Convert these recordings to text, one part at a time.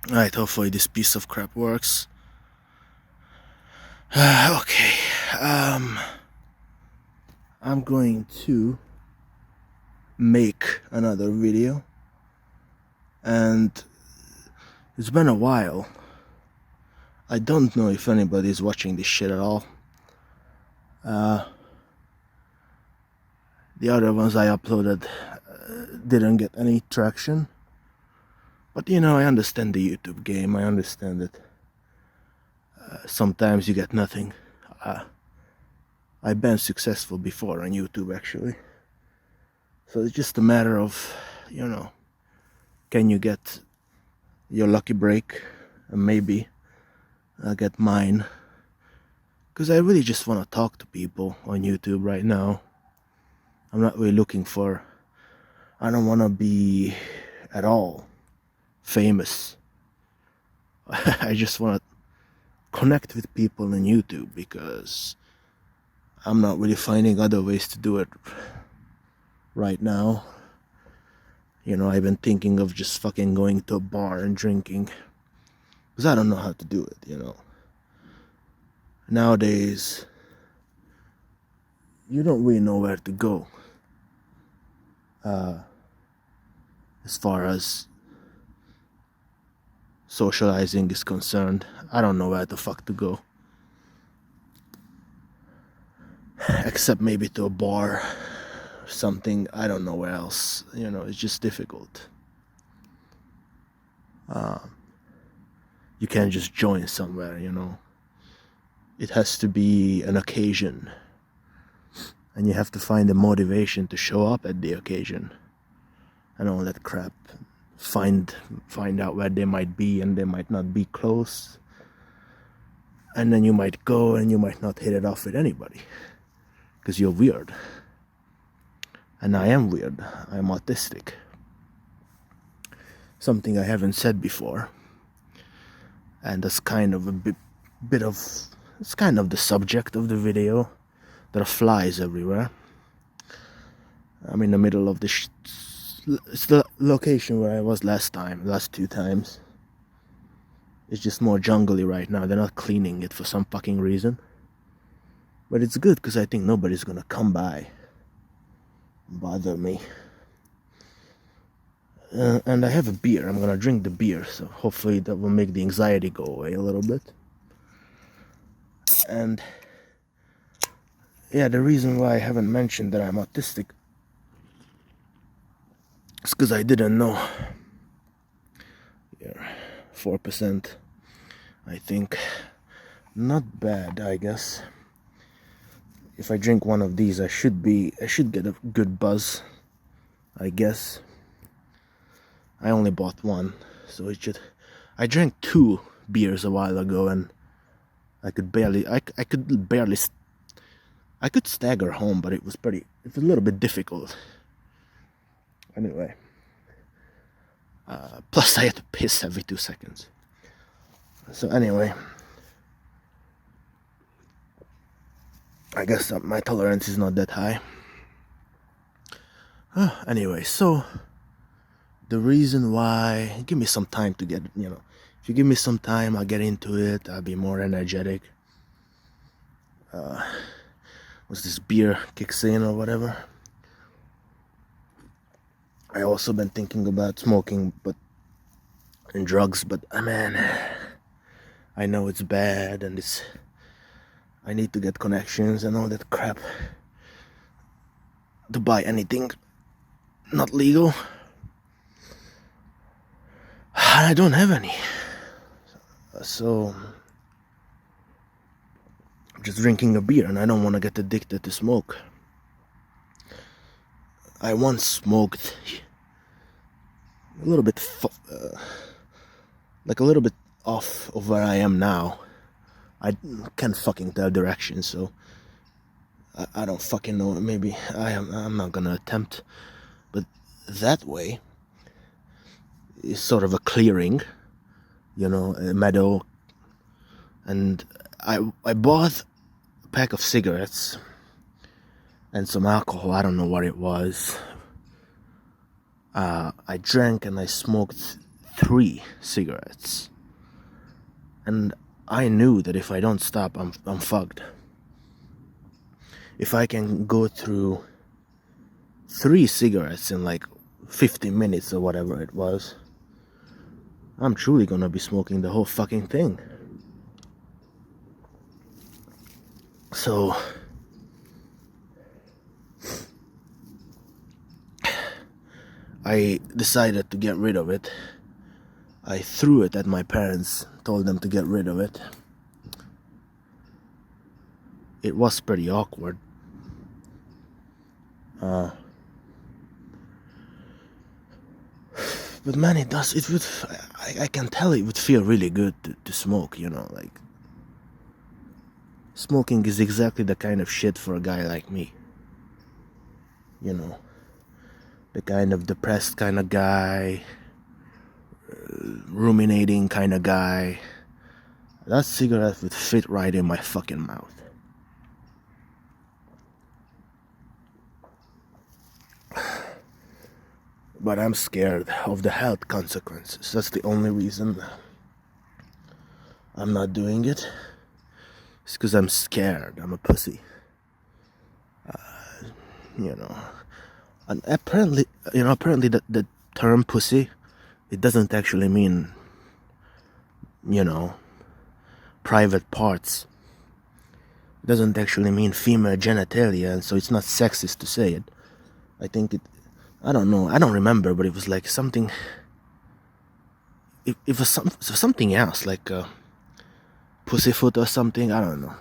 Alright, hopefully this piece of crap works. Okay, I'm going to make another video, and it's been a while. I don't know if anybody's watching this shit at all. The other ones I uploaded didn't get any traction. But you know, I understand the YouTube game. I understand that sometimes you get nothing. I've been successful before on YouTube, actually. So it's just a matter of, you know, can you get your lucky break? And maybe I'll get mine. Because I really just want to talk to people on YouTube right now. I'm not really looking for... I don't want to be at all famous. I just want to connect with people on YouTube, because I'm not really finding other ways to do it right now. You know, I've been thinking of just fucking going to a bar and drinking, because I don't know how to do it, you know. Nowadays, you don't really know where to go. As far as socializing is concerned, I don't know where the fuck to go. Except maybe to a bar or something. I don't know where else. You know, it's just difficult. You can't just join somewhere, you know. It has to be an occasion. And you have to find the motivation to show up at the occasion. And all that crap. Find out where they might be, and they might not be close. And then you might go and you might not hit it off with anybody. Because you're weird. And I am weird. I'm autistic. Something I haven't said before. And that's kind of a bit of... It's kind of the subject of the video. There are flies everywhere. I'm in the middle of this... It's the location where I was last 2 times. It's just more jungly right now. They're not cleaning it for some fucking reason. But it's good, because I think nobody's gonna come by and bother me. And I have a beer. I'm gonna drink the beer, so hopefully that will make the anxiety go away a little bit. And yeah, the reason why I haven't mentioned that I'm autistic is because I didn't know. Yeah, 4%, I think. Not bad, I guess. If I drink one of these, I should get a good buzz, I guess. I only bought one, so it should... I drank 2 beers a while ago, and I could stagger home, but it was a little bit difficult. Anyway. Plus I had to piss every 2 seconds. So anyway. I guess my tolerance is not that high. Anyway, so... The reason why... Give me some time to get, you know... If you give me some time, I'll get into it. I'll be more energetic. Once this beer kicks in or whatever. I also been thinking about smoking, and drugs, but man, I know it's bad, and I need to get connections and all that crap to buy anything not legal. I don't have any, so I'm just drinking a beer, and I don't want to get addicted to smoke. I once smoked a little bit like a little bit off of where I am now. I can't fucking tell directions, so I don't fucking know. Maybe I'm not gonna attempt, but that way is sort of a clearing, you know, a meadow. And I bought a pack of cigarettes and some alcohol. I don't know what it was. I drank and I smoked 3 cigarettes. And I knew that if I don't stop, I'm fucked. If I can go through 3 cigarettes in like 50 minutes or whatever it was, I'm truly gonna be smoking the whole fucking thing. So I decided to get rid of it. I threw it at my parents, told them to get rid of it. It was pretty awkward. But man, it would, I can tell it would feel really good to smoke, you know, like, smoking is exactly the kind of shit for a guy like me. You know, the kind of depressed kind of guy, ruminating kind of guy. That cigarette would fit right in my fucking mouth. But I'm scared of the health consequences. That's the only reason I'm not doing it. It's because I'm scared. I'm a pussy. You know. And apparently the term pussy, it doesn't actually mean, you know, private parts. It doesn't actually mean female genitalia, and so it's not sexist to say it. I don't know, I don't remember, but it was like something, it was something else, like pussyfoot or something, I don't know.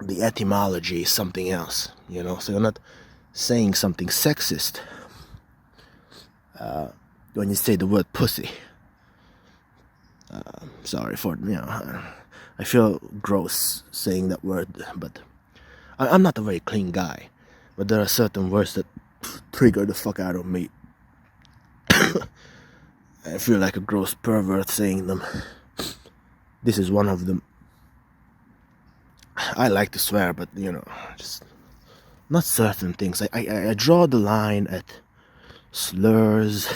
The etymology is something else, you know, so you're not saying something sexist when you say the word pussy. Sorry for, you know, I feel gross saying that word, but I'm not a very clean guy, but there are certain words that trigger the fuck out of me. I feel like a gross pervert saying them. This is one of them. I like to swear, but you know, just not certain things. I draw the line at slurs.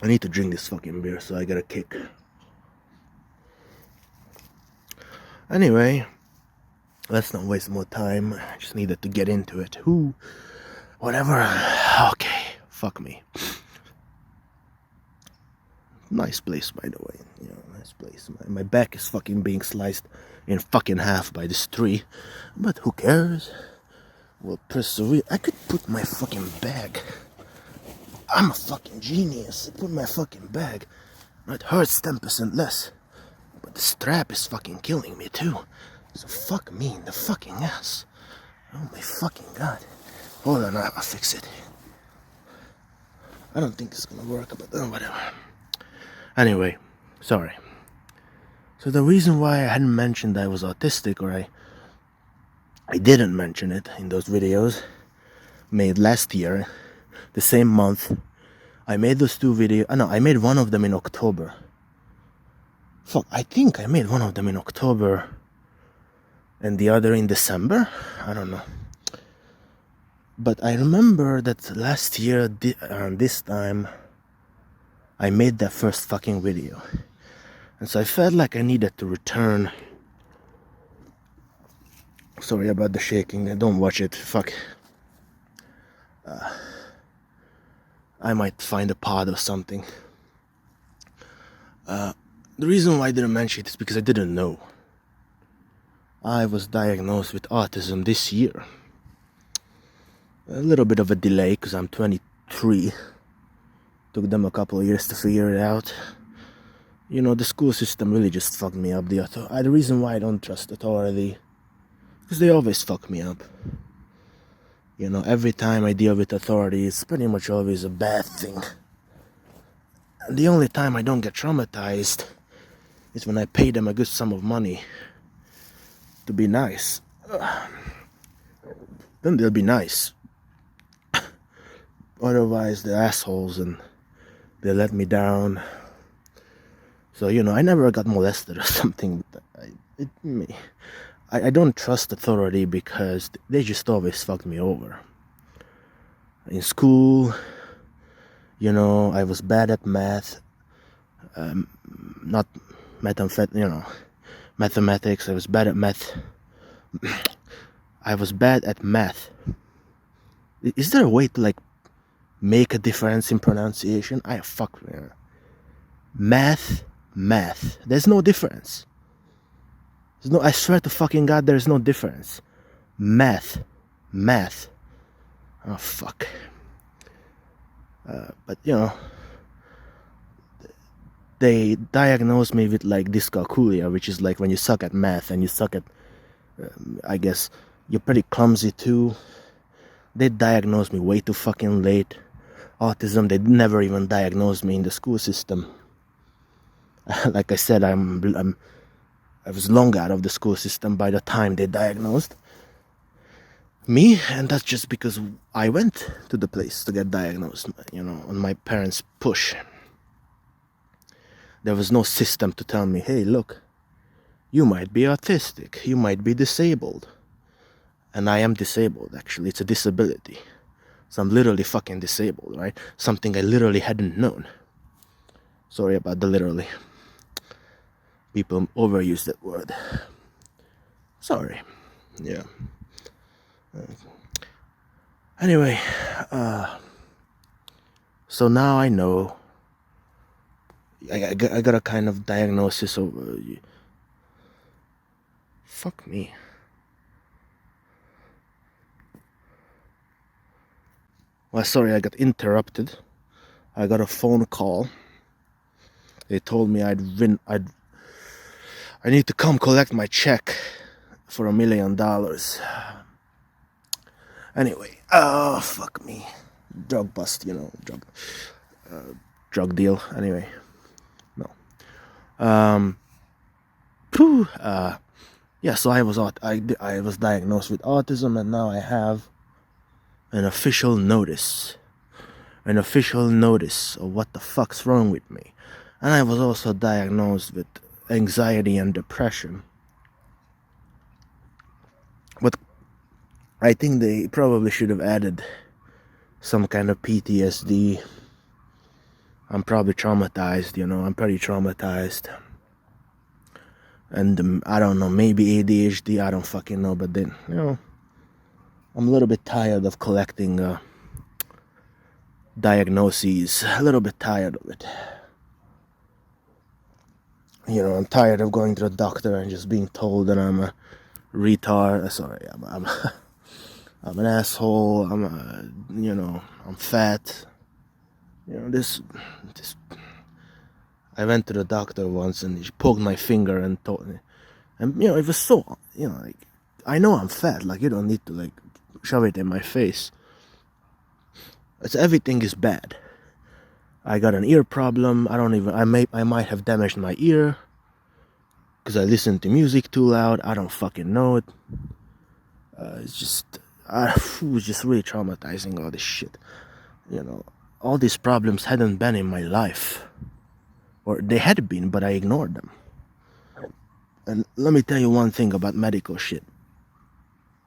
I need to drink this fucking beer so I get a kick. Anyway, let's not waste more time. I just needed to get into it. Whatever. Okay, fuck me. Nice place, by the way. You know, nice place. My back is fucking being sliced in fucking half by this tree. But who cares? We'll persevere. I could put my fucking bag. I'm a fucking genius. I put my fucking bag. It hurts 10% less. But the strap is fucking killing me too. So fuck me in the fucking ass. Oh my fucking god. Hold on, I'll fix it. I don't think it's gonna work, but whatever. Anyway, sorry. So the reason why I hadn't mentioned I was autistic, or I didn't mention it in those videos made last year, the same month, I made those 2 videos. No, I made one of them in October. Fuck, I think I made one of them in October and the other in December. I don't know. But I remember that last year, around this time, I made that first fucking video. And so I felt like I needed to return. Sorry about the shaking. Don't watch it. Fuck. I might find a pod or something. The reason why I didn't mention it is because I didn't know. I was diagnosed with autism this year. A little bit of a delay because I'm 23. Took them a couple of years to figure it out. You know, the school system really just fucked me up. The reason why I don't trust authority, because they always fuck me up. You know, every time I deal with authority, it's pretty much always a bad thing. And the only time I don't get traumatized is when I pay them a good sum of money to be nice. Then they'll be nice. Otherwise, they're assholes and they let me down. So, you know, I never got molested or something. I don't trust authority because they just always fuck me over. In school, I was bad at math, not mathematics. I was bad at math. I was bad at math. Is there a way to like make a difference in pronunciation? Math. There's no difference. I swear to fucking God, there's no difference. Math. Oh fuck. But they diagnosed me with like dyscalculia, which is like when you suck at math and you suck at, I guess, you're pretty clumsy too. They diagnosed me way too fucking late. Autism, they never even diagnosed me in the school system. Like I said, I was long out of the school system by the time they diagnosed me, and that's just because I went to the place to get diagnosed, on my parents' push. There was no system to tell me, hey, look, you might be autistic, you might be disabled. And I am disabled, actually. It's a disability. So I'm literally fucking disabled, right? Something I literally hadn't known. Sorry about the literally. People overuse that word. Sorry. Yeah. Anyway, so now I know. I got a kind of diagnosis of... fuck me. Well, sorry, I got interrupted. I got a phone call. They told me I need to come collect my check for $1 million. Anyway, fuck me. Drug bust, drug deal. Anyway, no. Yeah. So I was diagnosed with autism, and now I have an official notice of what the fuck's wrong with me. And I was also diagnosed with anxiety and depression. But I think they probably should have added some kind of PTSD. I'm probably traumatized, I'm pretty traumatized. And I don't know, maybe ADHD, I don't fucking know. But then, I'm a little bit tired of collecting diagnoses. A little bit tired of it. I'm tired of going to the doctor and just being told that I'm a retard. Sorry, I'm an asshole. I'm fat. This. I went to the doctor once and she poked my finger and told me, and it was so, like, I know I'm fat. Like, you don't need to like shove it in my face. Everything is bad. I got an ear problem. I might have damaged my ear because I listen to music too loud. I don't fucking know it. It was just really traumatizing, all this shit. All these problems hadn't been in my life. Or they had been, but I ignored them. And let me tell you one thing about medical shit.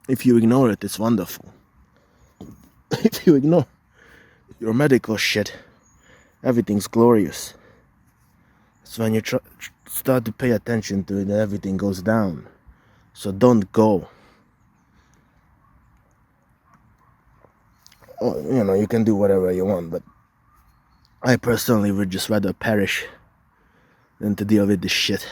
If you ignore it, it's wonderful. If you ignore your medical shit, everything's glorious. It's when you start to pay attention to it that everything goes down. So don't go. Well, you can do whatever you want, but I personally would just rather perish than to deal with this shit.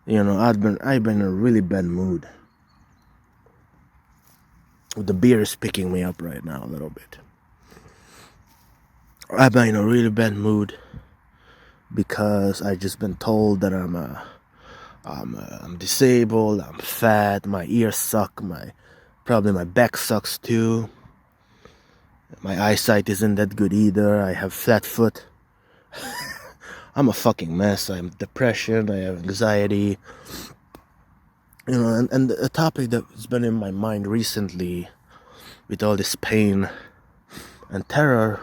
I've been in a really bad mood. The beer is picking me up right now a little bit. I've been in a really bad mood because I just been told that I'm disabled, I'm fat, my ears suck, probably my back sucks too. My eyesight isn't that good either. I have flat foot. I'm a fucking mess. I have depression, I have anxiety. And a topic that's been in my mind recently with all this pain and terror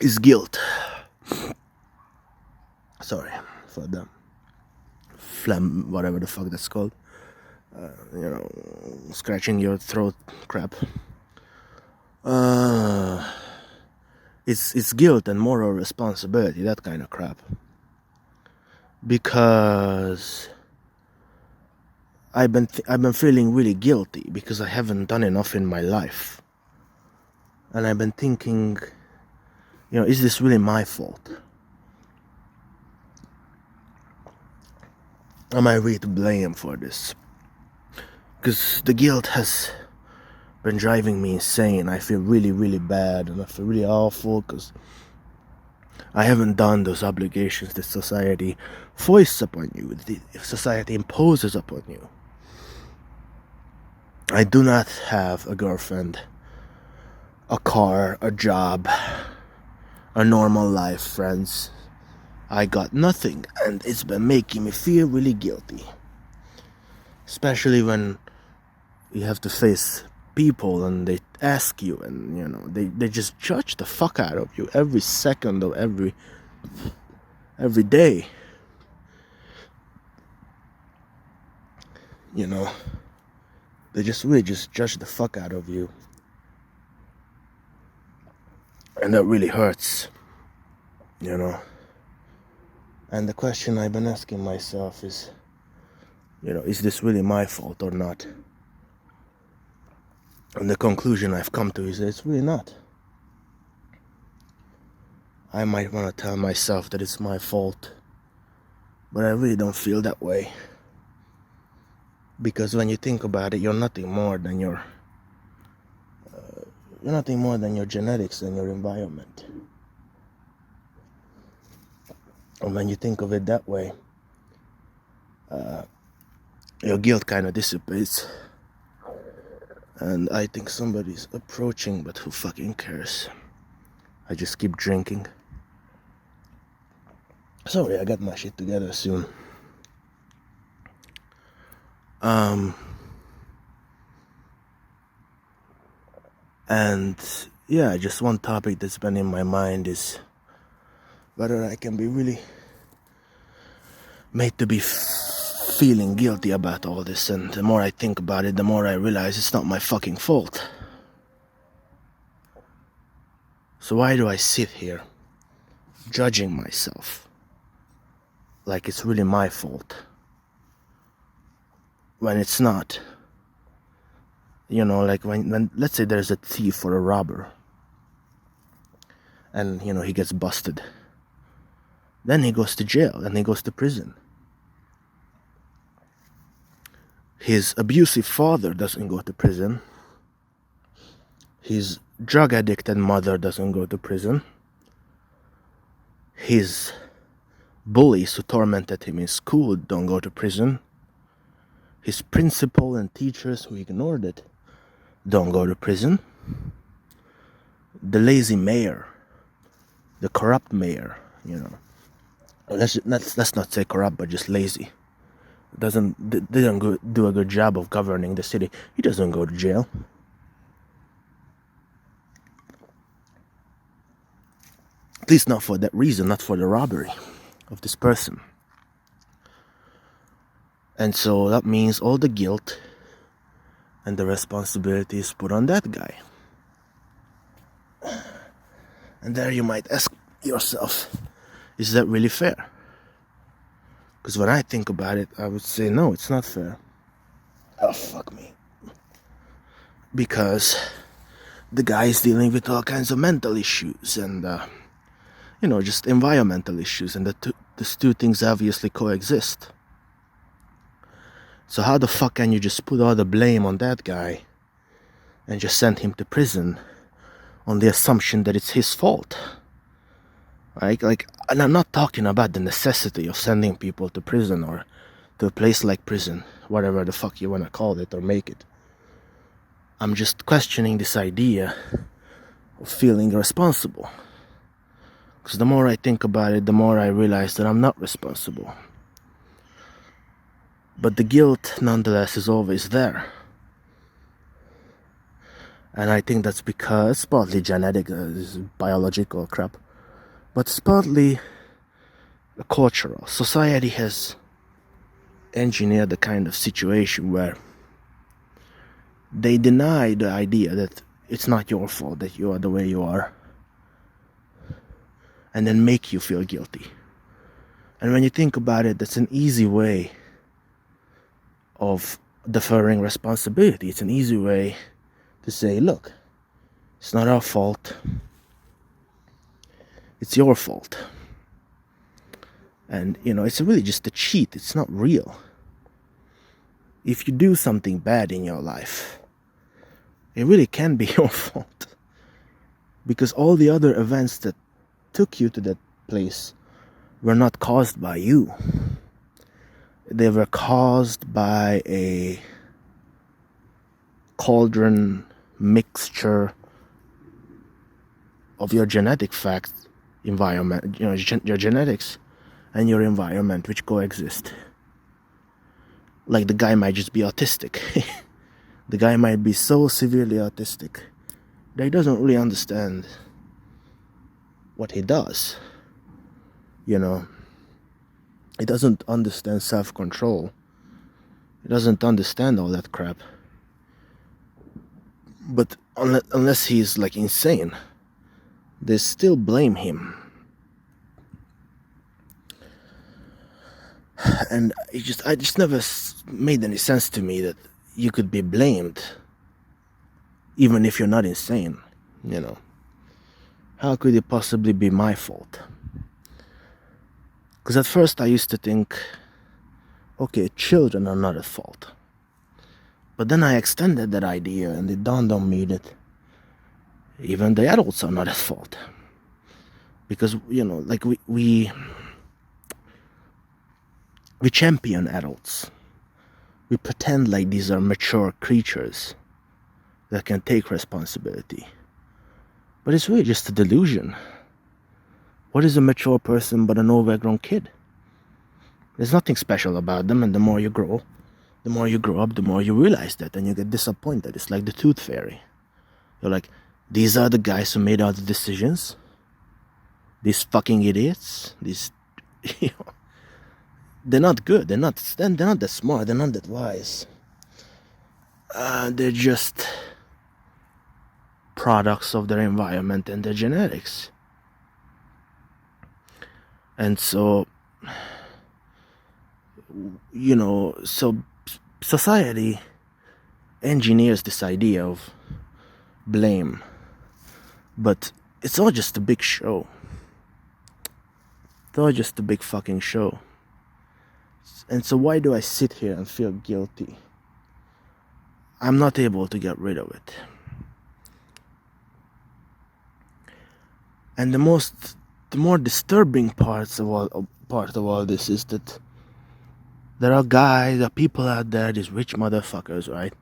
is guilt. Sorry for them. phlegm, whatever the fuck that's called. You know, scratching your throat crap. It's guilt and moral responsibility, that kind of crap. Because I've been feeling really guilty because I haven't done enough in my life, and I've been thinking, you know, is this really my fault? Am I really to blame for this? Because the guilt has been driving me insane. I feel really, really bad, and I feel really awful because I haven't done those obligations that society foists upon you, if society imposes upon you. I do not have a girlfriend, a car, a job, a normal life, friends. I got nothing, and it's been making me feel really guilty. Especially when you have to face people and they ask you, and you know, they just judge the fuck out of you every second of every day. You know, they just really just judge the fuck out of you. And that really hurts, you know. And the question I've been asking myself is, you know, is this really my fault or not? And the conclusion I've come to is that it's really not. I might want to tell myself that it's my fault, but I really don't feel that way. Because when you think about it, you're nothing more than your genetics and your environment. And when you think of it that way, your guilt kind of dissipates. And I think somebody's approaching, but who fucking cares? I just keep drinking. Sorry, I got my shit together soon. And yeah, just one topic that's been in my mind is whether I can be really made to be feeling guilty about all this. And the more I think about it, the more I realize it's not my fucking fault. So why do I sit here judging myself like it's really my fault when it's not? You know, like when let's say there's a thief or a robber, and you know, he gets busted. Then he goes to jail and he goes to prison. His abusive father doesn't go to prison. His drug addicted mother doesn't go to prison. His bullies who tormented him in school don't go to prison. His principal and teachers who ignored it don't go to prison. The lazy mayor, the corrupt mayor, you know, let's not say corrupt, but just lazy, didn't do a good job of governing the city, he doesn't go to jail. At least not for that reason, not for the robbery of this person. And so that means all the guilt and the responsibility is put on that guy. And there you might ask yourself, is that really fair? Because when I think about it, I would say, no, it's not fair. Oh, fuck me. Because the guy is dealing with all kinds of mental issues and, you know, just environmental issues. And these two things obviously coexist. So how the fuck can you just put all the blame on that guy and just send him to prison on the assumption that it's his fault? Right? Like, and I'm not talking about the necessity of sending people to prison or to a place like prison, whatever the fuck you want to call it or make it. I'm just questioning this idea of feeling responsible. Because the more I think about it, the more I realize that I'm not responsible. But the guilt, nonetheless, is always there. And I think that's because, partly genetic, biological crap, but it's partly cultural. Society has engineer the kind of situation where they deny the idea that it's not your fault that you are the way you are, and then make you feel guilty. And when you think about it, that's an easy way of deferring responsibility. It's an easy way to say, look, it's not our fault, it's your fault. And it's really just a cheat. It's not real. If you do something bad in your life, it really can be your fault, because all the other events that took you to that place were not caused by you. They were caused by a cauldron mixture of your genetic facts, environment, your genetics and your environment, which coexist. Like, the guy might just be autistic. The guy might be so severely autistic that he doesn't really understand what he does. He doesn't understand self-control. He doesn't understand all that crap. But unless he's like insane, they still blame him. And it just never made any sense to me that you could be blamed even if you're not insane. How could it possibly be my fault? Because at first I used to think, okay, children are not at fault. But then I extended that idea, and it dawned on me that even the adults are not at fault. Because, like we champion adults. We pretend like these are mature creatures that can take responsibility. But it's really just a delusion. What is a mature person but an overgrown kid? There's nothing special about them, and the more you grow up, the more you realize that, and you get disappointed. It's like the tooth fairy. You're like, these are the guys who made all the decisions? These fucking idiots? These, they're not good. They're not that smart. They're not that wise. They're just products of their environment and their genetics. And so, so society engineers this idea of blame, but it's all just a big show. It's all just a big fucking show. And so why do I sit here and feel guilty? I'm not able to get rid of it. And the more disturbing part of all this is that there are people out there, these rich motherfuckers, right,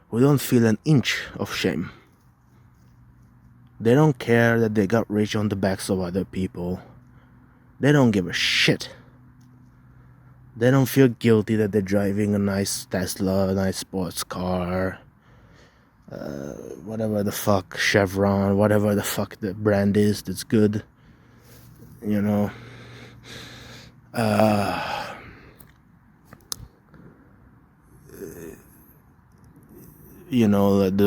who don't feel an inch of shame. They don't care that they got rich on the backs of other people. They don't give a shit. They don't feel guilty that they're driving a nice Tesla, a nice sports car, whatever the fuck, Chevron, whatever the fuck the brand is that's good. The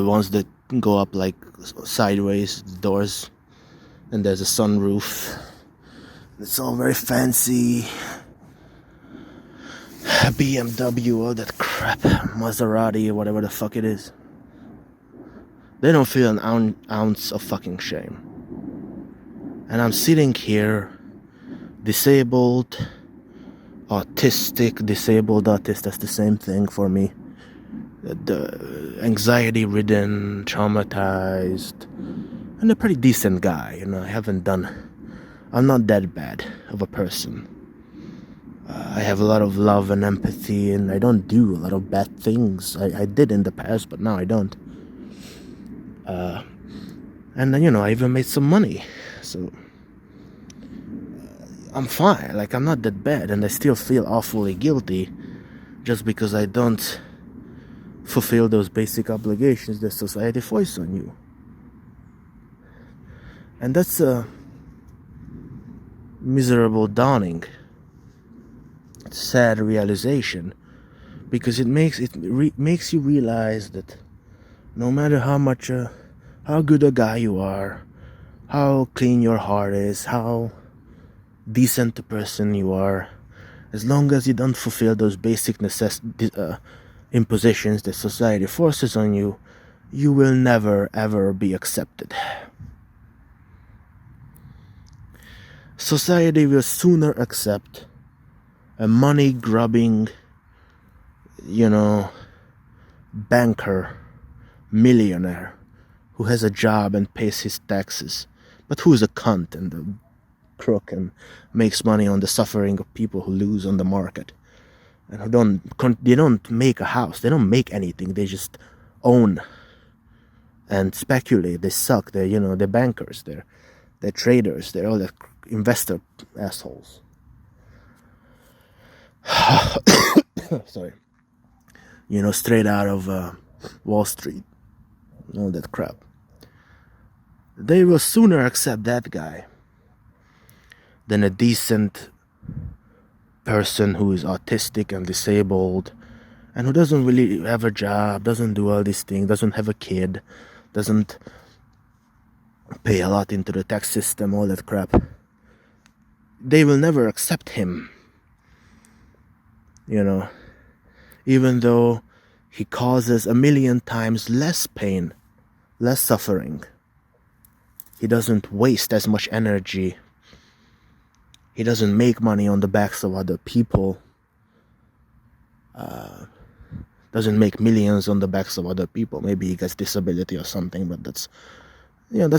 ones that go up like sideways, doors, and there's a sunroof. It's all very fancy. BMW, all that crap, Maserati, or whatever the fuck it is. They don't feel an ounce of fucking shame. And I'm sitting here, disabled, autist, that's the same thing for me. The anxiety-ridden, traumatized, and a pretty decent guy. I'm not that bad of a person. I have a lot of love and empathy, and I don't do a lot of bad things. I did in the past, but now I don't. And then, I even made some money. So I'm fine. Like, I'm not that bad, and I still feel awfully guilty just because I don't fulfill those basic obligations that society foists on you. And that's a miserable dawning, sad realization because makes you realize that no matter how good a guy you are, how clean your heart is, how decent a person you are, as long as you don't fulfill those basic impositions that society forces on you, you will never ever be accepted. Society will sooner accept a money grubbing, banker, millionaire who has a job and pays his taxes, but who's a cunt and a crook and makes money on the suffering of people who lose on the market and who don't make a house, they don't make anything, they just own and speculate. They suck. They're bankers, they're traders, they're all that investor assholes. Sorry. Straight out of Wall Street, all that crap. They will sooner accept that guy than a decent person who is autistic and disabled and who doesn't really have a job, doesn't do all these things, doesn't have a kid, doesn't pay a lot into the tax system, all that crap. They will never accept him. Even though he causes 1,000,000 times less pain, less suffering. He doesn't waste as much energy. He doesn't make money on the backs of other people. Doesn't make millions on the backs of other people. Maybe he gets disability or something, but that's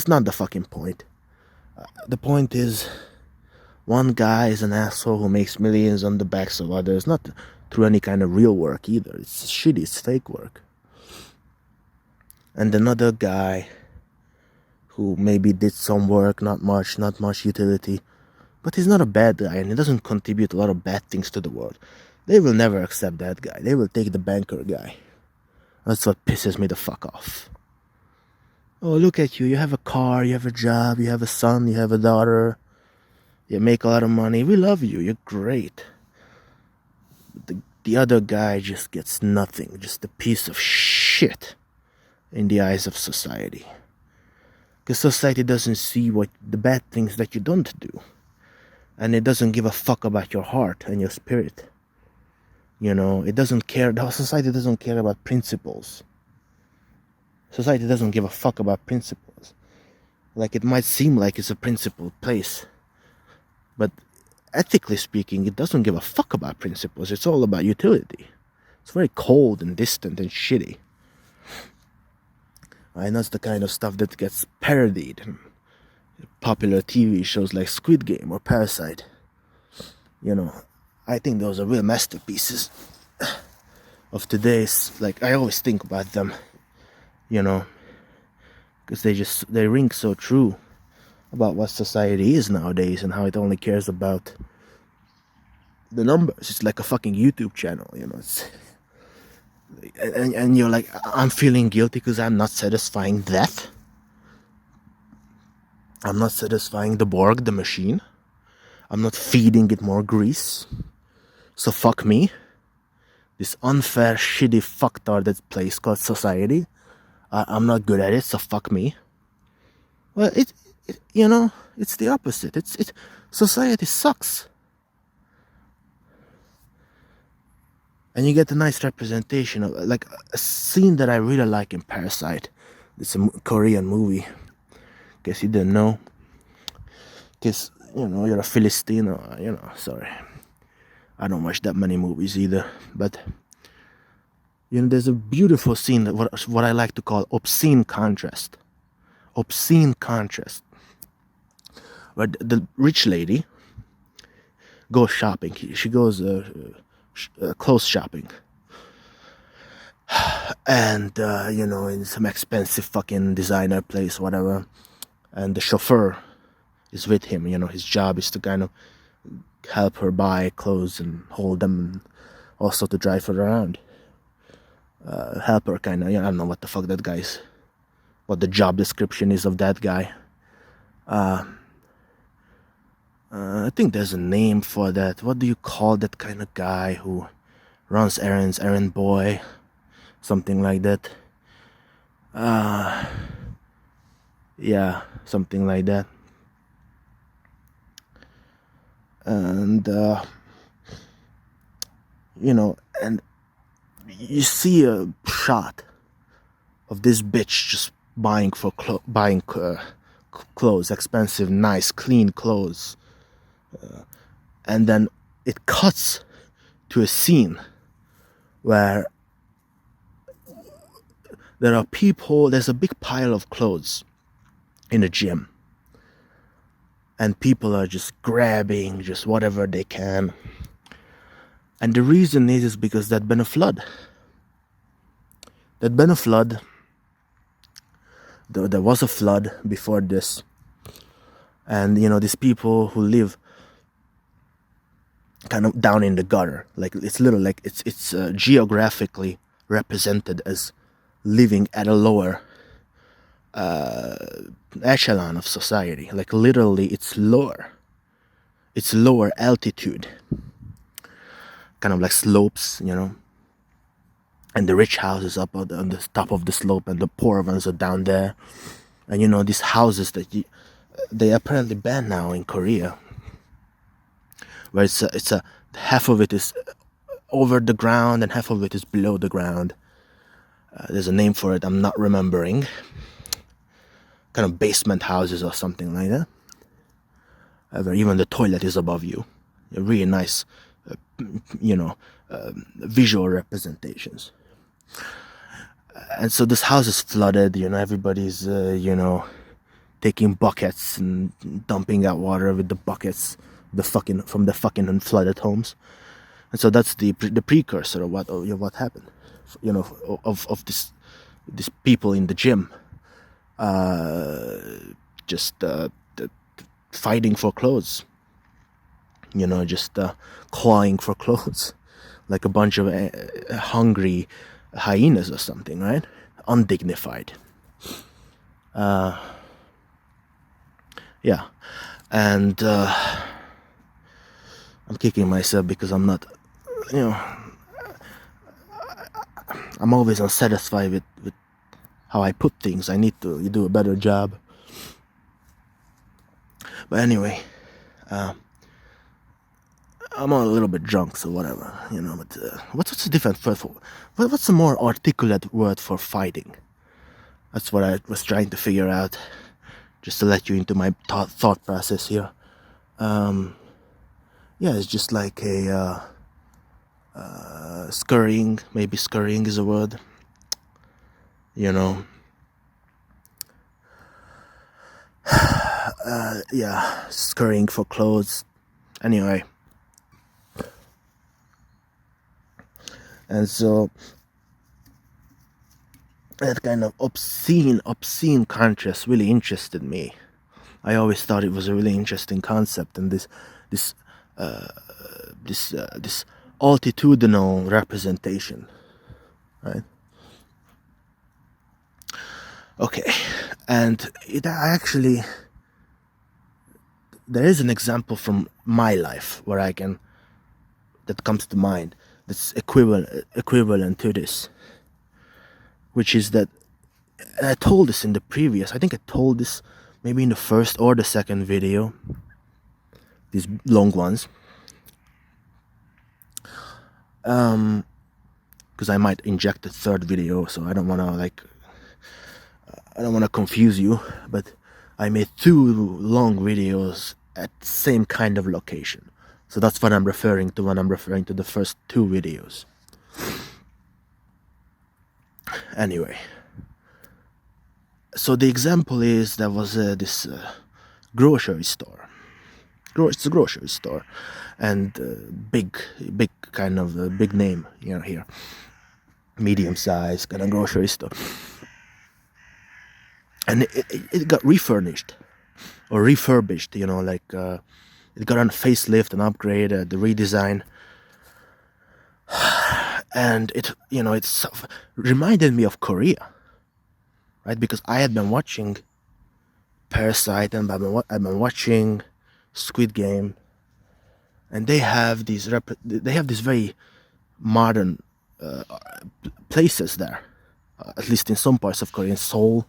not the fucking point. The point is, one guy is an asshole who makes millions on the backs of others, not through any kind of real work either. It's shitty, it's fake work. And another guy who maybe did some work, not much utility, but he's not a bad guy and he doesn't contribute a lot of bad things to the world. They will never accept that guy. They will take the banker guy. That's what pisses me the fuck off. Oh, look at you. You have a car, you have a job, you have a son, you have a daughter. You make a lot of money. We love you. You're great. The other guy just gets nothing. Just a piece of shit in the eyes of society. Because society doesn't see the bad things that you don't do. And it doesn't give a fuck about your heart and your spirit. It doesn't care. The society doesn't care about principles. Society doesn't give a fuck about principles. Like, it might seem like it's a principled place. But ethically speaking, it doesn't give a fuck about principles. It's all about utility. It's very cold and distant and shitty. And that's the kind of stuff that gets parodied in popular TV shows like Squid Game or Parasite. I think those are real masterpieces of today's. Like, I always think about them, because they ring so true about what society is nowadays and how it only cares about the numbers. It's like a fucking YouTube channel, and you're like, I'm feeling guilty because I'm not satisfying death. I'm not satisfying the Borg, the machine. I'm not feeding it more grease. So fuck me. This unfair, shitty, fucktarded place called society. I'm not good at it, so fuck me. Well, it's the opposite. Society sucks. And you get a nice representation of, like, a scene that I really like in Parasite. It's a Korean movie. Guess you didn't know. Guess, you're a Philistine or, sorry. I don't watch that many movies either. But, there's a beautiful scene, what I like to call obscene contrast. Obscene contrast. Where the rich lady goes shopping. She goes clothes shopping. And, in some expensive fucking designer place, whatever. And the chauffeur is with him. His job is to kind of help her buy clothes and hold them, and also to drive her around. Help her kind of, I don't know what the fuck that guy's, what the job description is of that guy. I think there's a name for that. What do you call that kind of guy who runs errands, errand boy, something like that. Yeah, something like that. And and you see a shot of this bitch just buying clothes, expensive, nice, clean clothes, and then it cuts to a scene where there's a big pile of clothes in a gym, and people are just grabbing just whatever they can. And the reason is because there'd been a flood. There was a flood before this. And these people who live kind of down in the gutter, like it's geographically represented as living at a lower echelon of society. Like literally it's lower altitude, kind of like slopes, and the rich houses up on the top of the slope, and the poor ones are down there. And these houses that they apparently banned now in Korea, where it's a half of it is over the ground and half of it is below the ground. There's a name for it, I'm not remembering. Kind of basement houses or something like that, where even the toilet is above you. Really nice, visual representations. And so this house is flooded. Everybody's taking buckets and dumping out water with the buckets, from the fucking flooded homes. And so that's the precursor of what happened, of this people in the gym, just fighting for clothes, just clawing for clothes, like a bunch of hungry hyenas or something, right? Undignified. Yeah, and I'm kicking myself because I'm not, I'm always unsatisfied with how I put things. I need to do a better job. But anyway, I'm a little bit drunk, so whatever, but what's a different word for, what's a more articulate word for fighting? That's what I was trying to figure out, just to let you into my thought process here. Yeah, it's just like a scurrying. Maybe scurrying is a word. Yeah, scurrying for clothes. Anyway, and so that kind of obscene contrast really interested me. I always thought it was a really interesting concept, and this altitudinal representation, right? Okay, and there is an example from my life that comes to mind, that's equivalent to this, which is that, and I told this in the previous, I think I told this maybe in the first or the second video, these long ones, because I might inject a third video, so I don't want to confuse you, but I made 2 long videos at the same kind of location. So that's what I'm referring to when I'm referring to the first 2 videos. Anyway, so the example is, there was this grocery store. It's a grocery store, and big kind of big name, here, medium size kind of grocery store. And it got refurbished, like it got a facelift, an upgrade, the redesign, and it reminded me of Korea, right? Because I had been watching Parasite, and I've been watching Squid Game, and they have this very modern places there. At least in some parts of Korea, in Seoul,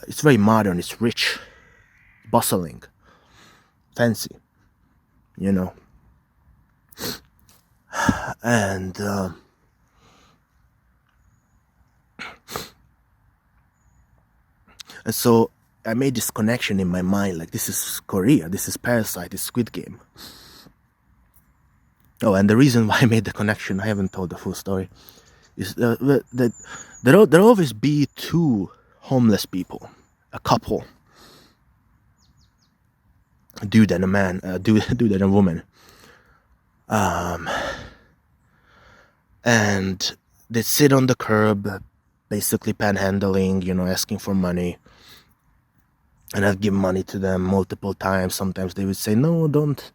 it's very modern. It's rich, bustling, fancy. You know, and so I made this connection in my mind, like this is Korea, this is Parasite, it's Squid Game. Oh, and the reason why I made the connection, I haven't told the full story, is that there'll always be two homeless people, a couple, a dude and a man, dude and a woman, and they sit on the curb, basically panhandling, asking for money. And I've given money to them multiple times. Sometimes they would say, no, don't.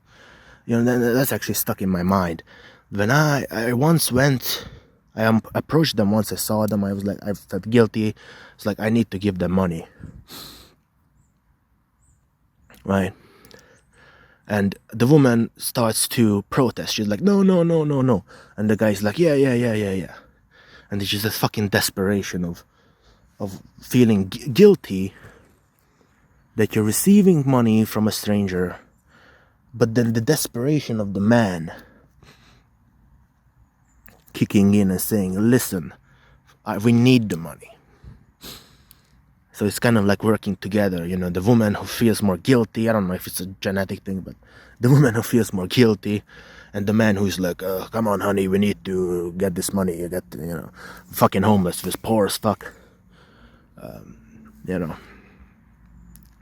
That's actually stuck in my mind. When I once went, I approached them once. I saw them. I was like, I felt guilty. It's like, I need to give them money. Right? And the woman starts to protest. She's like, no, no, no, no, no. And the guy's like, yeah. And it's just a fucking desperation of feeling guilty that you're receiving money from a stranger, but then the desperation of the man kicking in and saying, listen, we need the money. So it's kind of like working together, the woman who feels more guilty, I don't know if it's a genetic thing, but the woman who feels more guilty, and the man who's like, come on honey, we need to get this money, you get, fucking homeless, this poor as fuck,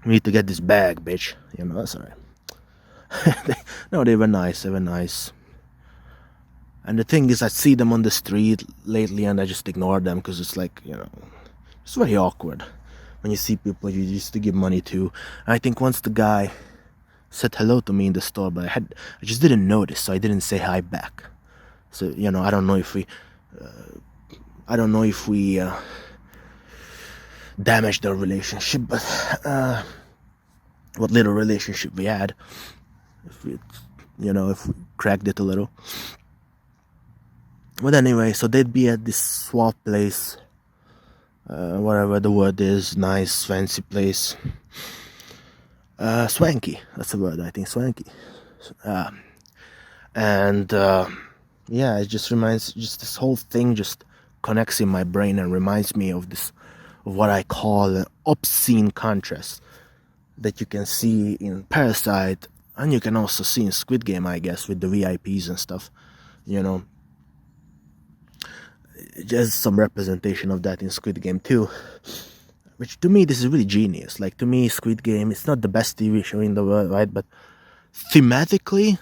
we need to get this bag, bitch, that's alright. No, they were nice. And the thing is, I see them on the street lately and I just ignore them because it's like, it's very awkward when you see people you used to give money to. And I think once the guy said hello to me in the store, but I just didn't notice, so I didn't say hi back. So, I don't know if we damaged the relationship, but what little relationship we had, if we cracked it a little. But anyway, so they'd be at this swap place, whatever the word is, nice, fancy place. Swanky, that's the word, I think, swanky. It just this whole thing just connects in my brain and reminds me of what I call an obscene contrast that you can see in Parasite, and you can also see in Squid Game, I guess, with the VIPs and stuff, There's some representation of that in Squid Game too, which to me, this is really genius. Like, to me, Squid Game, it's not the best TV show in the world, right? But thematically,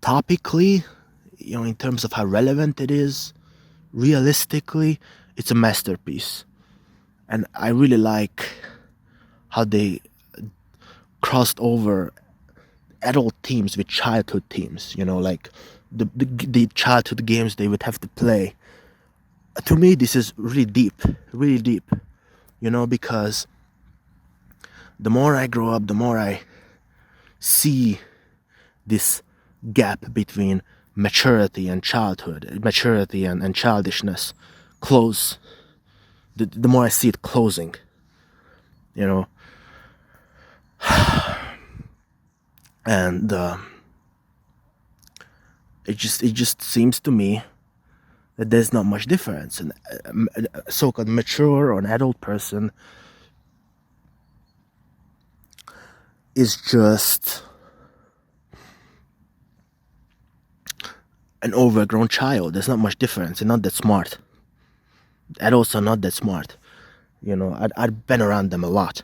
topically, in terms of how relevant it is, realistically, it's a masterpiece. And I really like how they crossed over adult themes with childhood themes, like the childhood games they would have to play. To me, this is really deep, because the more I grow up, the more I see this gap between maturity and childhood, maturity and childishness close. The more I see it closing, and it just seems to me that there's not much difference. And a so-called mature or an adult person is just an overgrown child. There's not much difference. They're not that smart. Adults are not that smart. I've been around them a lot.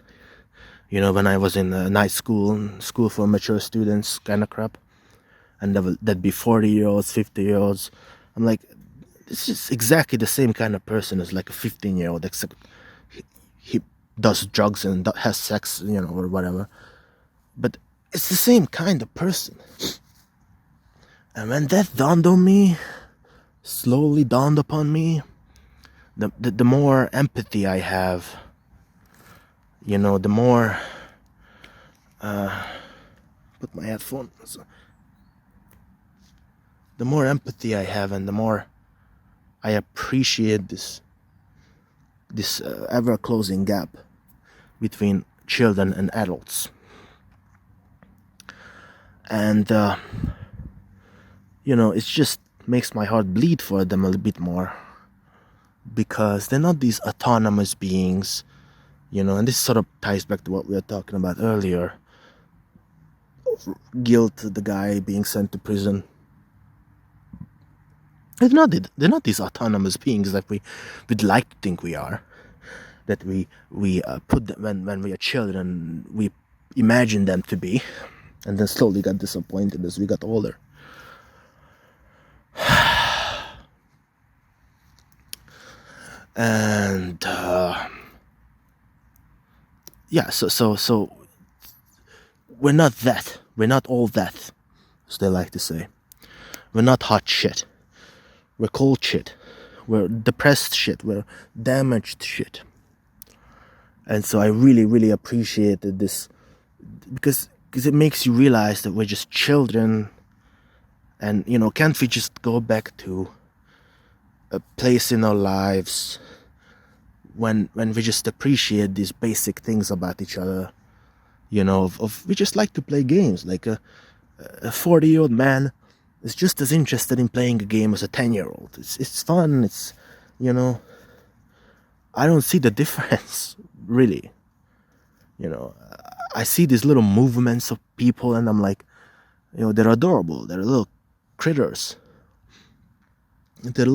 When I was in night school for mature students, kind of crap. And that'd be 40-year-olds, 50-year-olds. I'm like, this is exactly the same kind of person as like a 15-year-old, except he does drugs and has sex, or whatever. But it's the same kind of person. And when that dawned on me, slowly dawned upon me, the more empathy I have, the more put my headphones. the more empathy I have, and the more I appreciate this ever closing gap between children and adults. And it just makes my heart bleed for them a little bit more, because they're not these autonomous beings, and this sort of ties back to what we were talking about earlier. Guilt, the guy being sent to prison. They're not these autonomous beings that we'd like to think we are. That we put them, when we are children, we imagine them to be, and then slowly got disappointed as we got older. And so we're not that. We're not all that, as they like to say. We're not hot shit. We're cold shit. We're depressed shit. We're damaged shit. And so I really, really appreciated this, because it makes you realize that we're just children. And, can't we just go back to a place in our lives when we just appreciate these basic things about each other? We just like to play games. Like a 40-year-old man is just as interested in playing a game as a 10-year-old. It's fun. It's, I don't see the difference, really. I see these little movements of people, and I'm like, they're adorable. They're little critters. They're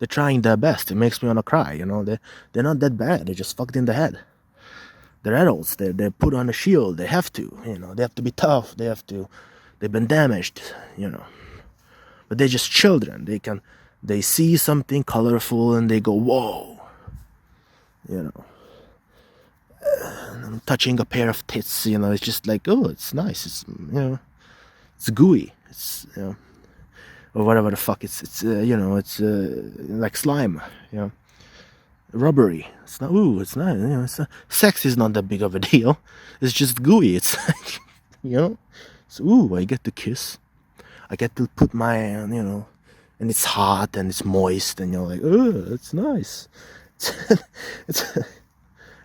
trying their best. It makes me want to cry. They're not that bad. They're just fucked in the head. They're adults. They're put on a shield. They have to. They have to be tough. They've been damaged. But they're just children. They see something colorful and they go, whoa. I'm touching a pair of tits. It's just like, oh, it's nice. It's it's gooey. It's or whatever the fuck. It's like slime. Rubbery. It's not. Ooh, it's not. Sex is not that big of a deal. It's just gooey. It's So ooh, I get to kiss. I get to put my and it's hot and it's moist, and you're like, oh, it's nice. it's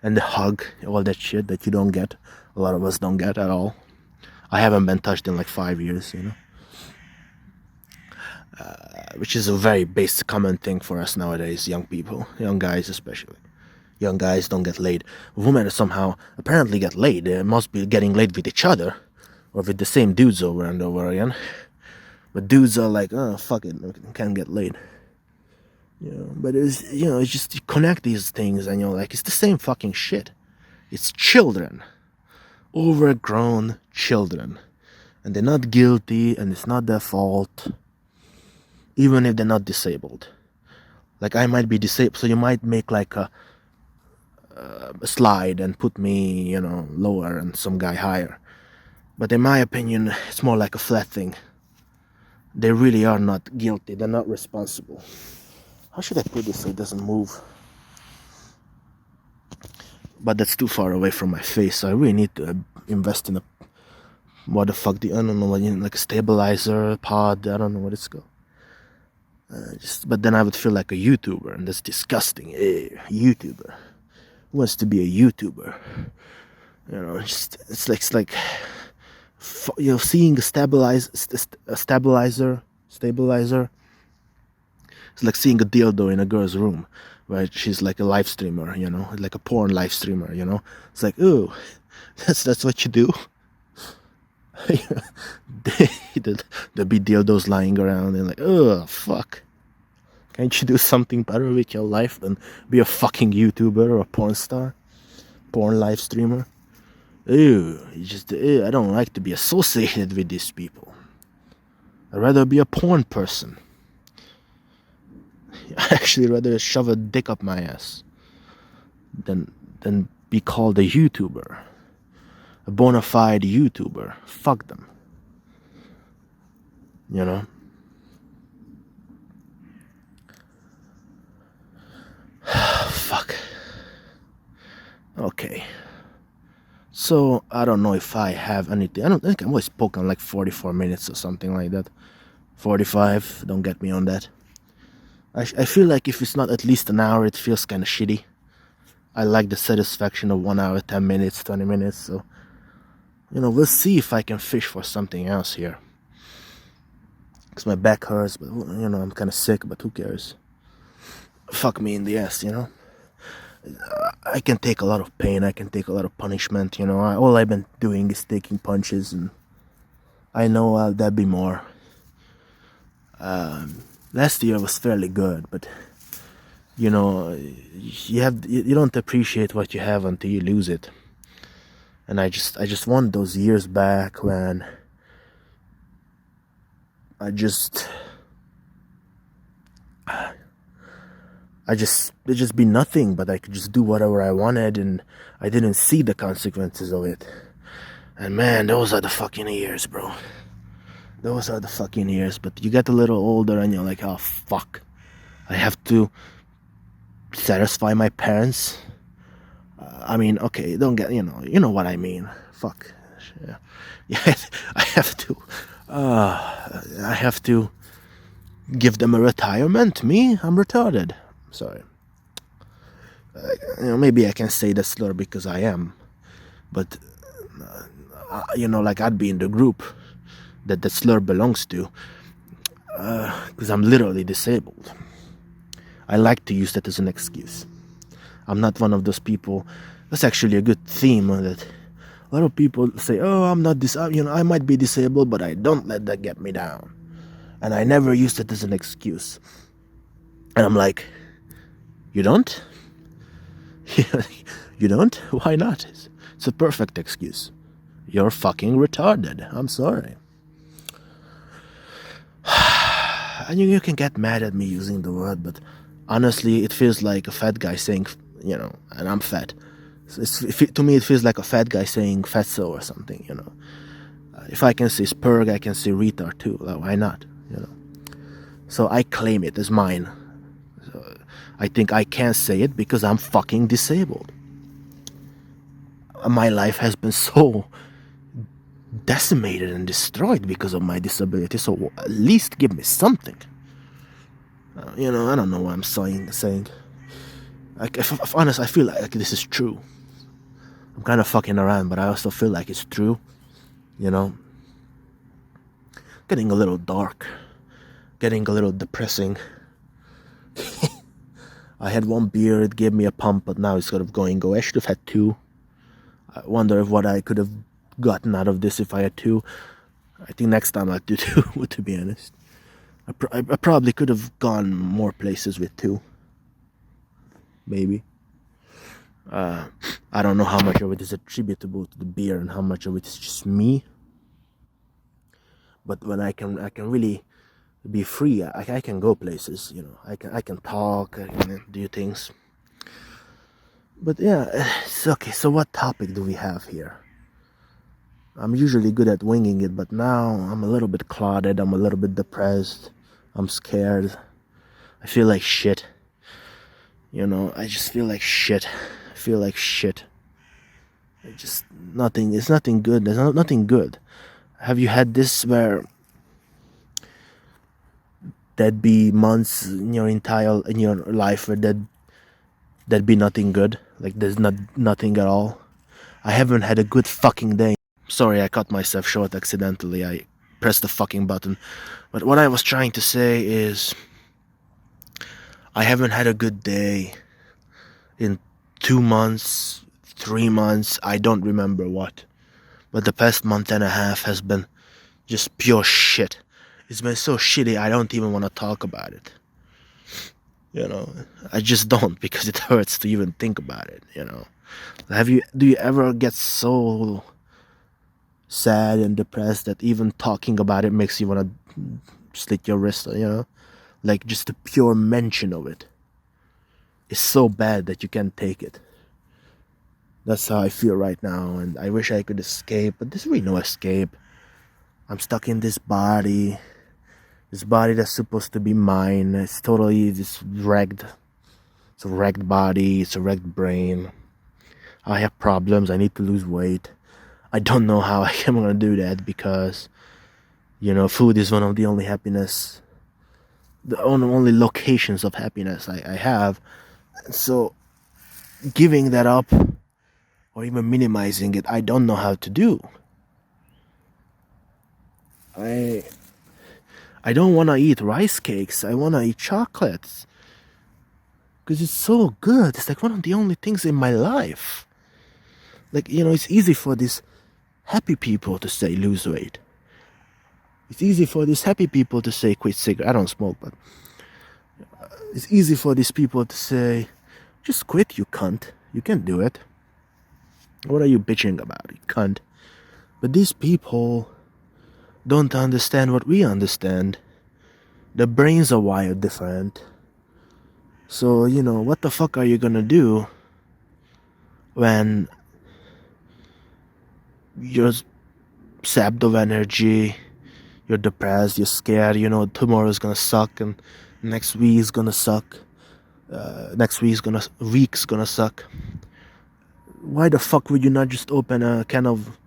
and the hug, all that shit that you don't get. A lot of us don't get at all. I haven't been touched in like 5 years, which is a very basic common thing for us nowadays, young people, young guys especially. Young guys don't get laid. Women somehow apparently get laid. They must be getting laid with each other, or with the same dudes over and over again. But dudes are like, oh, fuck it, can't get laid. But it's just, you connect these things and you're like, it's the same fucking shit. It's children. Overgrown children. And they're not guilty, and it's not their fault. Even if they're not disabled. Like, I might be disabled, so you might make like a slide and put me, lower and some guy higher. But in my opinion, it's more like a flat thing. They really are not guilty. They're not responsible. How should I put this so it doesn't move? But that's too far away from my face, so I really need to invest in I don't know, like a stabilizer pod. I don't know what it's called. But then I would feel like a YouTuber, and that's disgusting. YouTuber. Who wants to be a YouTuber? It's like seeing a stabilizer. It's like seeing a dildo in a girl's room, right? She's like a live streamer, like a porn live streamer, It's like, ooh, that's what you do. There'll be dildos lying around, and like, oh, fuck. Can't you do something better with your life than be a fucking YouTuber or a porn star? Porn live streamer? Ew, I don't like to be associated with these people. I'd rather be a porn person. I'd actually rather shove a dick up my ass than be called a YouTuber. A bona fide YouTuber. Fuck them. Fuck. Okay. So, I don't know if I have anything. I don't think I'm always spoken like 44 minutes or something like that. 45. Don't get me on that. I feel like if it's not at least an hour, it feels kind of shitty. I like the satisfaction of 1 hour, 10 minutes, 20 minutes. So, we'll see if I can fish for something else here. Because my back hurts, but, I'm kind of sick, but who cares? Fuck me in the ass, I can take a lot of pain, I can take a lot of punishment, all I've been doing is taking punches, and I know there'll be more. Last year was fairly good, but you don't appreciate what you have until you lose it. And I just want those years back when it just be nothing, but I could just do whatever I wanted, and I didn't see the consequences of it. And man, those are the fucking years, bro. Those are the fucking years. But you get a little older and you're like, oh fuck, I have to satisfy my parents. I mean, okay, don't get, you know what I mean. Fuck. Yeah, I have to give them a retirement. Me, I'm retarded. Sorry. Maybe I can say that slur because I am, but like I'd be in the group that the slur belongs to, because I'm literally disabled. I like to use that as an excuse. I'm not one of those people. That's actually a good theme that a lot of people say, oh, I'm not I might be disabled, but I don't let that get me down. And I never use it as an excuse. And I'm like, you don't? You don't? Why not? It's a perfect excuse. You're fucking retarded. I'm sorry. And you can get mad at me using the word, but honestly, it feels like a fat guy saying, and I'm fat. So to me, it feels like a fat guy saying fatso or something, If I can say spurg, I can say retard too. Why not, So I claim it as mine. So I think I can say it because I'm fucking disabled. My life has been so decimated and destroyed because of my disability, so at least give me something. I don't know what I'm saying. If honest, I feel like this is true. I'm kind of fucking around, but I also feel like it's true. Getting a little dark, getting a little depressing. I had one beer, it gave me a pump, but now it's sort of going go. I should have had 2. I wonder what I could have gotten out of this if I had 2. I think next time I'll do 2, to be honest. I probably could have gone more places with 2. Maybe. I don't know how much of it is attributable to the beer and how much of it is just me. But when I can really be free, I can go places, I can talk, I can do things. But yeah, it's okay. So what topic do we have here? I'm usually good at winging it, but now I'm a little bit clouded, I'm a little bit depressed, I'm scared, I feel like shit. I just feel like shit. I feel like shit. It's nothing good. There's nothing good. Have you had this where there'd be months in your life where there'd be nothing good? Like there's nothing at all? I haven't had a good fucking day. Sorry, I cut myself short accidentally. I pressed the fucking button. But what I was trying to say is I haven't had a good day in 2 months, 3 months, I don't remember what. But the past month and a half has been just pure shit. It's been so shitty, I don't even want to talk about it. I just don't, because it hurts to even think about it, Do you ever get so sad and depressed that even talking about it makes you want to slit your wrist, Like just the pure mention of it is so bad that you can't take it. That's how I feel right now, and I wish I could escape, but there's really no escape. I'm stuck in this body that's supposed to be mine. It's totally just wrecked. It's a wrecked body, it's a wrecked brain. I have problems, I need to lose weight. I don't know how I'm gonna do that because, Food is one of the only happiness, the only locations of happiness I have. So giving that up or even minimizing it, I don't know how to do. I don't want to eat rice cakes. I want to eat chocolates. Because it's so good. It's like one of the only things in my life. Like, it's easy for these happy people to say lose weight. It's easy for these happy people to say quit cigarette. I don't smoke, but it's easy for these people to say, just quit, you cunt. You can do it. What are you bitching about, you cunt? But these people don't understand what we understand. Their brains are wired different. So, what the fuck are you gonna do when you're sapped of energy, you're depressed, you're scared, tomorrow's gonna suck and next week's gonna suck, week's gonna suck. Why the fuck would you not just open a can of,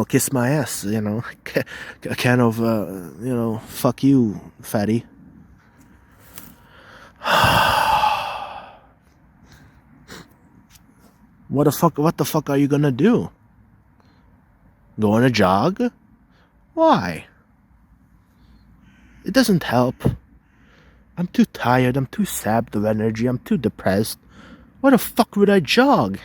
kiss my ass, a can of, fuck you, fatty. What the fuck are you gonna do? Go on a jog? Why? It doesn't help. I'm too tired, I'm too sapped of energy, I'm too depressed. Why the fuck would I jog?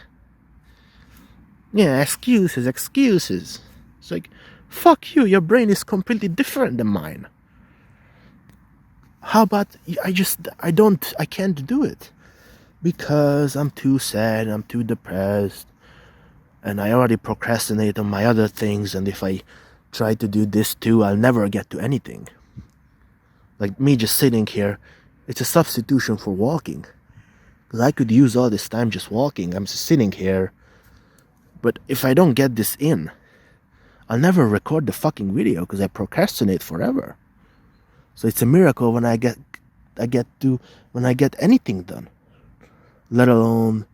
Yeah, excuses. It's like, fuck you, your brain is completely different than mine. How about, I can't do it. Because I'm too sad, I'm too depressed, and I already procrastinate on my other things, and if I try to do this too, I'll never get to anything. Like me just sitting here, it's a substitution for walking. Because I could use all this time just walking. I'm just sitting here. But if I don't get this in, I'll never record the fucking video because I procrastinate forever. So it's a miracle when I get anything done. Let alone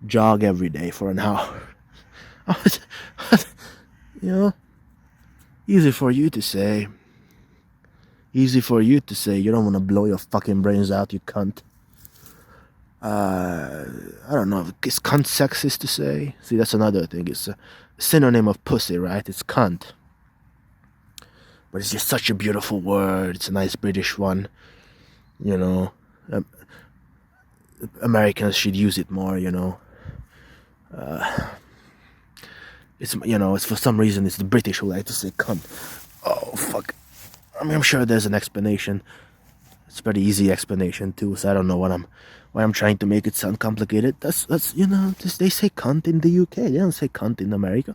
jog every day for an hour. Easy for you to say. Easy for you to say. You don't want to blow your fucking brains out, you cunt. I don't know. Is cunt sexist to say? See, that's another thing. It's a synonym of pussy, right? It's cunt. But it's just such a beautiful word. It's a nice British one. Americans should use it more, it's for some reason it's the British who like to say cunt. Oh fuck. I mean, I'm sure there's an explanation. It's a pretty easy explanation too, so I don't know why I'm trying to make it sound complicated. That's they say cunt in the UK. They don't say cunt in America.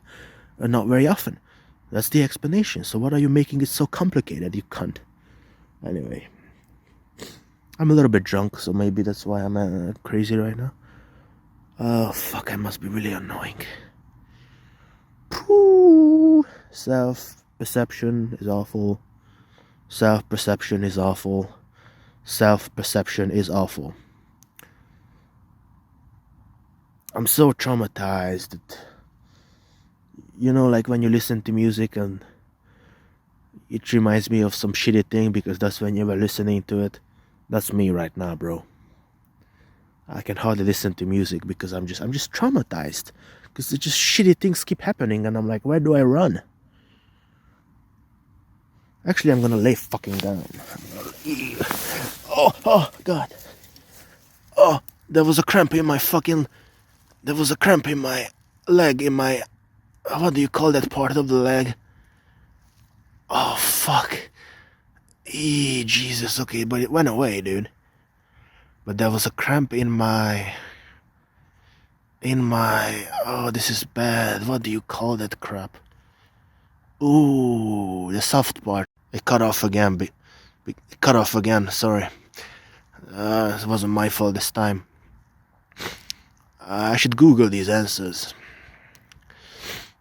Not very often. That's the explanation. So what are you making it so complicated, you cunt? Anyway. I'm a little bit drunk, so maybe that's why I'm crazy right now. Oh, fuck, I must be really annoying. Pooh. Self-perception is awful. Self-perception is awful. Self-perception is awful. I'm so traumatized that, like when you listen to music and it reminds me of some shitty thing because that's when you were listening to it. That's me right now, bro. I can hardly listen to music because I'm just traumatized. Because it's just shitty things keep happening and I'm like, where do I run? Actually, I'm gonna lay fucking down. Oh, God. Oh, there was a cramp in my leg, what do you call that part of the leg? Oh, fuck. Jesus, okay, but it went away, dude. But there was a cramp in my, oh, this is bad. What do you call that crap? Ooh, the soft part. It cut off again. Sorry. It wasn't my fault this time. I should Google these answers.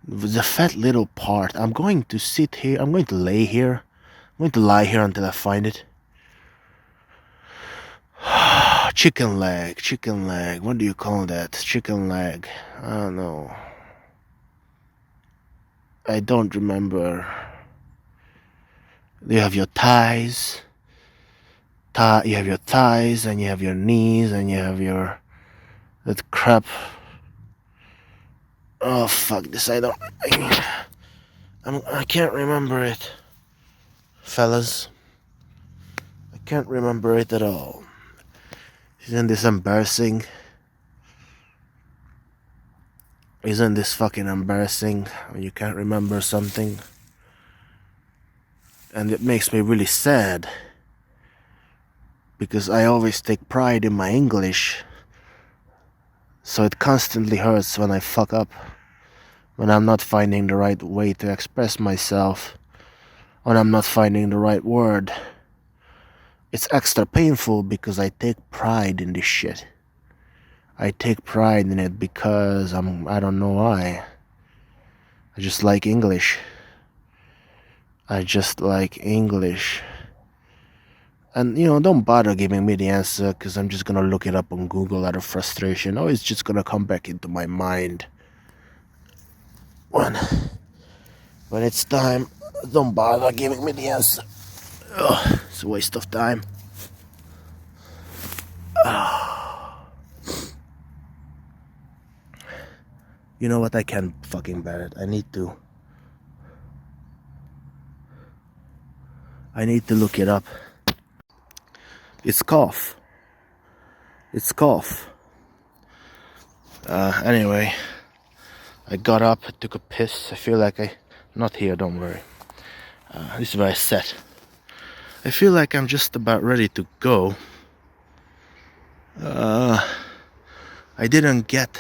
The fat little part. I'm going to sit here. I'm going to lay here. I'm going to lie here until I find it. Chicken leg. What do you call that? Chicken leg. I don't know. I don't remember. You have your thighs. You have your thighs, and you have your knees, and you have your that crap. Oh fuck this! I can't remember it, fellas. I can't remember it at all. Isn't this embarrassing? Isn't this fucking embarrassing when you can't remember something? And it makes me really sad, because I always take pride in my English, so it constantly hurts when I fuck up, when I'm not finding the right way to express myself, when I'm not finding the right word. It's extra painful because I take pride in this shit. I take pride in it because I don't know why. I just like English. I just like English. And, don't bother giving me the answer, because I'm just gonna look it up on Google out of frustration. Or it's just gonna come back into my mind. When it's time, don't bother giving me the answer. Ugh, it's a waste of time. You know what? I can't fucking bear it. I need to look it up. It's cough. Anyway, I got up, took a piss. I feel like not here, don't worry. This is where I sat. I feel like I'm just about ready to go. I didn't get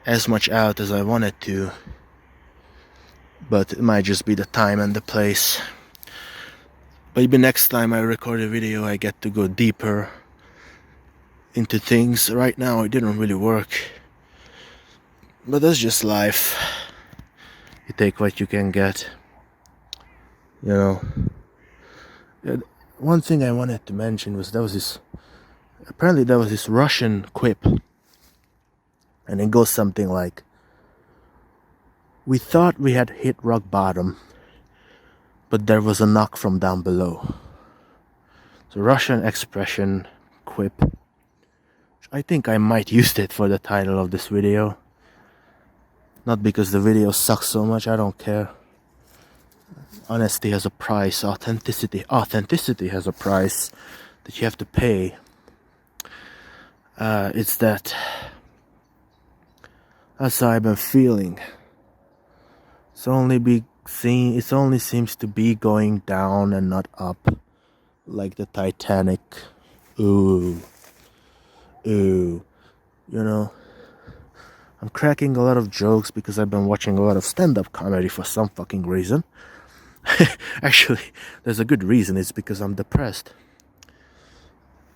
as much out as I wanted to, but it might just be the time and the place. Maybe next time I record a video I get to go deeper into things. Right now it didn't really work, but that's just life. You take what you can get, One thing I wanted to mention was there was this Russian quip, and it goes something like, "We thought we had hit rock bottom, but there was a knock from down below." It's a Russian expression, quip. I think I might use it for the title of this video. Not because the video sucks so much, I don't care. Honesty has a price. Authenticity has a price that you have to pay. It's that. That's how I've been feeling. It only seems to be going down and not up, like the Titanic. Ooh. I'm cracking a lot of jokes because I've been watching a lot of stand-up comedy for some fucking reason. Actually, there's a good reason. It's because I'm depressed.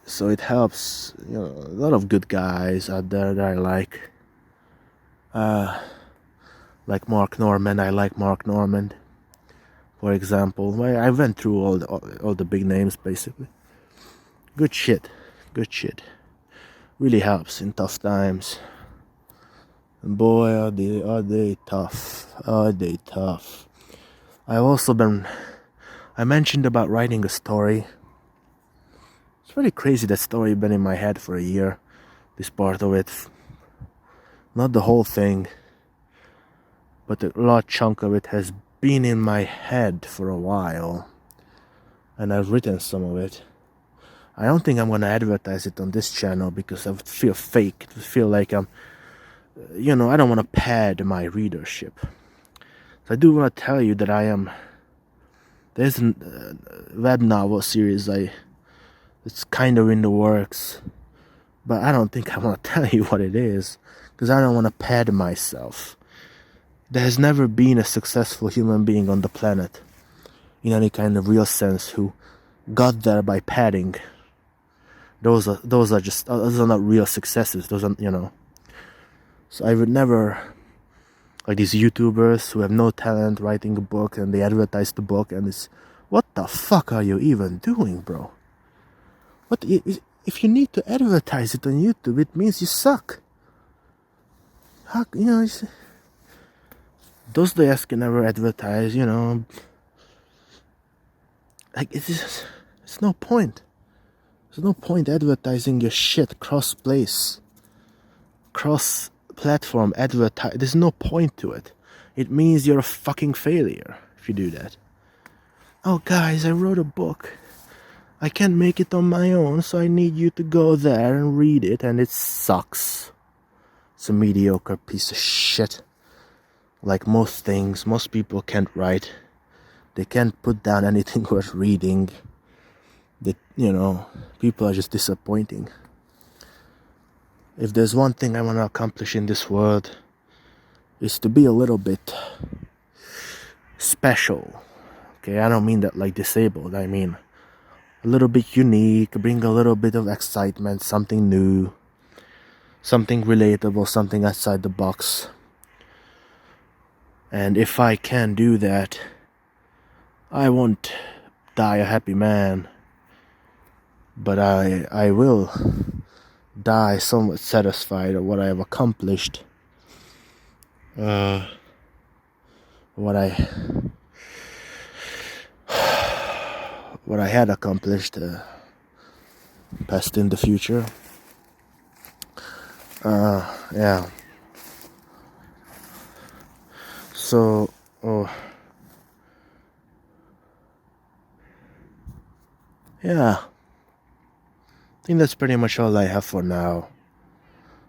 So it helps. A lot of good guys out there that I like. Like Mark Norman. I like Mark Norman, for example. I went through all the big names, basically. Good shit. Really helps in tough times. And boy, are they tough. I mentioned about writing a story. It's really crazy, that story been in my head for a year. This part of it. Not the whole thing, but a large chunk of it has been in my head for a while. And I've written some of it. I don't think I'm gonna advertise it on this channel because I would feel fake. It would feel like I don't want to pad my readership. So I do want to tell you that there's a web novel series it's kind of in the works, but I don't think I want to tell you what it is, because I don't want to pad myself. There has never been a successful human being on the planet, in any kind of real sense, who got there by padding. Those are not real successes. Those are, So I would never, like these YouTubers who have no talent, writing a book, and they advertise the book, and it's, what the fuck are you even doing, bro? If you need to advertise it on YouTube, it means you suck. Dostoevsky never advertised, like it's no point. There's no point advertising your shit cross platform advertise. There's no point to it. It means you're a fucking failure if you do that. Oh guys, I wrote a book. I can't make it on my own, so I need you to go there and read it, and it sucks. It's a mediocre piece of shit. Like most things, most people can't write. They can't put down anything worth reading. People are just disappointing. If there's one thing I want to accomplish in this world, is to be a little bit special. Okay, I don't mean that like disabled. I mean a little bit unique, bring a little bit of excitement, something new, something relatable, something outside the box. And if I can do that, I won't die a happy man, but I will die somewhat satisfied of what I have accomplished. What I had accomplished, past in the future. Yeah. So, yeah. I think that's pretty much all I have for now.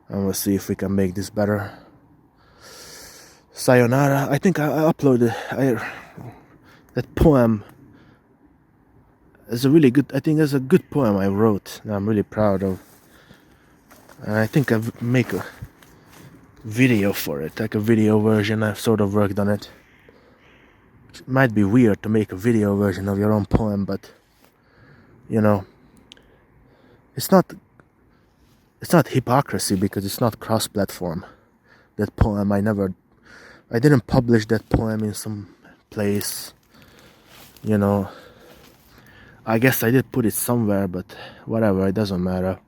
And we'll see if we can make this better. Sayonara. I think I uploaded that poem. It's a really good. I think it's a good poem I wrote. That I'm really proud of. And I think I'll make a video for it, like a video version. I've sort of worked on it. It might be weird to make a video version of your own poem, but it's not hypocrisy because it's not cross-platform. That poem, I didn't publish that poem in some place. I guess I did put it somewhere, but whatever, it doesn't matter.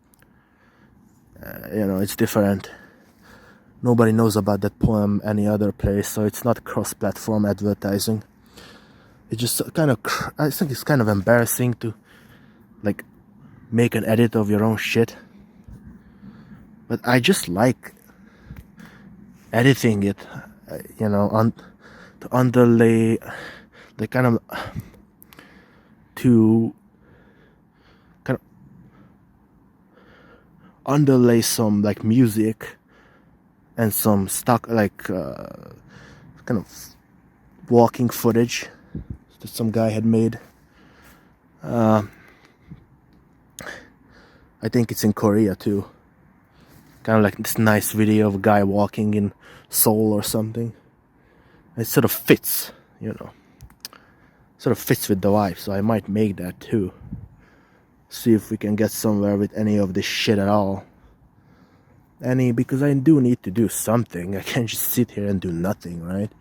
It's different. Nobody knows about that poem any other place, so it's not cross-platform advertising. It's just I think it's kind of embarrassing to like make an edit of your own shit. But I just like editing it, to underlay, like to underlay some like music and some stock kind of walking footage that some guy had made. I think it's in Korea too. Kind of like this nice video of a guy walking in Seoul or something. It sort of fits, sort of fits with the vibe, so I might make that too. See if we can get somewhere with any of this shit at all. Because I do need to do something. I can't just sit here and do nothing, right?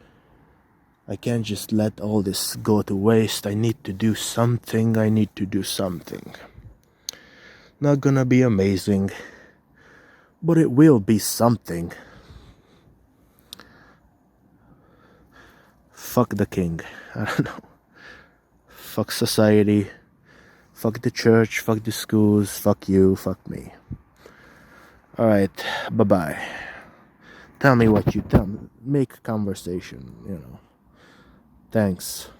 I can't just let all this go to waste. I need to do something. Not gonna be amazing, but it will be something. Fuck the king. I don't know. Fuck society. Fuck the church. Fuck the schools. Fuck you. Fuck me. Alright. Bye-bye. Tell me what you tell me. Make a conversation, Thanks.